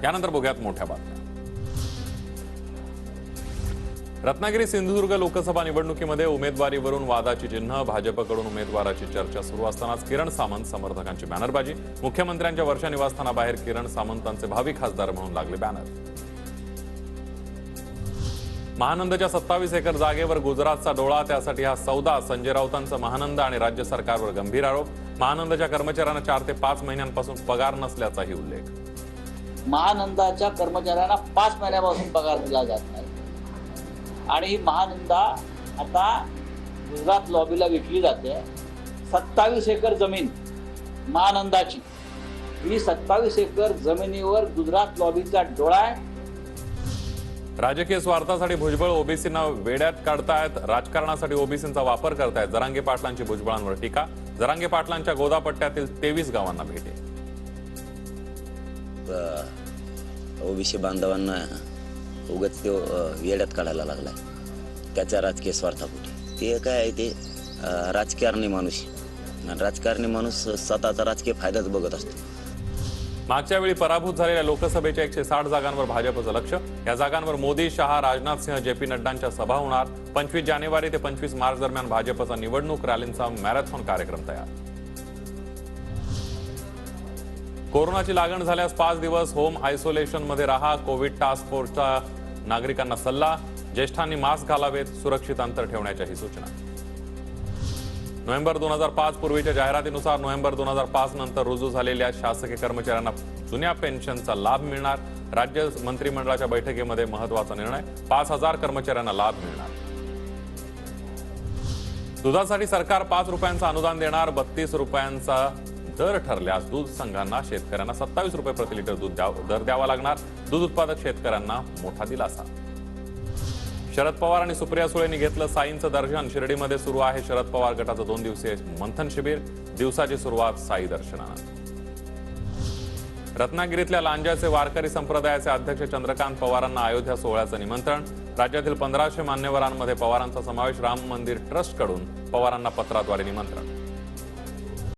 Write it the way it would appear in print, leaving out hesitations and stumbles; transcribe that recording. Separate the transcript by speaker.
Speaker 1: यानंतर बघूयात मोठ्या बातम्या। रत्नागिरी सिंधुदुर्ग लोकसभा निवडणुकीमध्ये उमेदवारीवरून वादाची चिन्ह, भाजपकडून उमेदवाराची चर्चा सुरू असतानाच किरण सामंत समर्थकांची बॅनरबाजी। मुख्यमंत्र्यांच्या वर्षा निवासस्थानाबाहेर किरण सामंतांचे भावी खासदार म्हणून लागले बॅनर। महानंदच्या 27 एकर जागेवर गुजरातचा डोळा, त्यासाठी हा सौदा, संजय राऊतांचा महानंद आणि राज्य सरकारवर गंभीर आरोप। महानंदच्या कर्मचाऱ्यांना 4 ते 5 महिन्यांपासून पगार नसल्याचाही उल्लेख।
Speaker 2: महानंदाच्या कर्मचाऱ्यांना 5 महिन्यापासून पगार दिला जात नाही आणि ही महानंदा आता गुजरात लॉबीला विकली जाते। 27 एकर जमीन महानंदाची, ही 27 एकर जमिनीवर गुजरात लॉबीचा डोळा आहे।
Speaker 1: राजकीय स्वार्थासाठी भुजबळ ओबीसींना वेड्यात काढतायत, राजकारणासाठी ओबीसींचा वापर करतायत। जरांगे पाटलांची भुजबळांवर टीका। जरांगे पाटलांच्या गोदापट्ट्यातील 23 गावांना भेटे।
Speaker 3: ओबीसी बांधवांना उगाच तो वेड्यात काढायला लागलाय त्याच्या राजकीय स्वार्थापोटी। ते काय आहे, ते राजकारणी माणूस, राजकारणी माणूस स्वतःचा राजकीय फायदाच बघत असतो।
Speaker 1: मागच्या वेळी पराभूत झालेल्या लोकसभेच्या 160 जागांवर भाजपचं लक्ष। या जागांवर मोदी, शहा, राजनाथ सिंह, जेपी नड्डांच्या सभा होणार। 25 जानेवारी ते 25 मार्च दरम्यान भाजपचा निवडणूक रॅलींचा मॅरेथॉन कार्यक्रम तयार। कोरोनाची लागण झाल्यास 5 दिवस होम आयसोलेशनमध्ये राहा, कोविड टास्क फोर्सचा नागरिकांना सल्ला। ज्येष्ठांनी मास्क घालावेत, सुरक्षित अंतर ठेवण्याच्याही सूचना। नोव्हेंबर 2005 पूर्वीच्या जाहिरातीनुसार नोव्हेंबर 2005 नंतर रुजू झालेल्या शासकीय कर्मचाऱ्यांना जुन्या पेन्शनचा लाभ मिळणार। राज्य मंत्रिमंडळाच्या बैठकीमध्ये महत्त्वाचा निर्णय, 5000 कर्मचाऱ्यांना लाभ मिळणार। दुधासाठी सरकार 5 रुपयांचं अनुदान देणार। 32 रुपयांचा दर ठरल्यास दूध संघांना, शेतकऱ्यांना 27 रुपये प्रति लिटर दूध दर द्यावा लागणार। दूध उत्पादक शेतकऱ्यांना मोठा दिलासा। शरद पवार आणि सुप्रिया सुळेंनी घेतलं साईंचं दर्शन। शिर्डीमध्ये सुरू आहे शरद पवार गटाचं 2 दिवसीय मंथन शिबिर। दिवसाची सुरुवात साई दर्शनानं। रत्नागिरीतल्या लांजाचे वारकरी संप्रदायाचे अध्यक्ष चंद्रकांत पवारांना अयोध्या सोहळ्याचं निमंत्रण। राज्यातील 1500 मान्यवरांमध्ये पवारांचा समावेश। राम मंदिर ट्रस्टकडून पवारांना पत्राद्वारे निमंत्रण।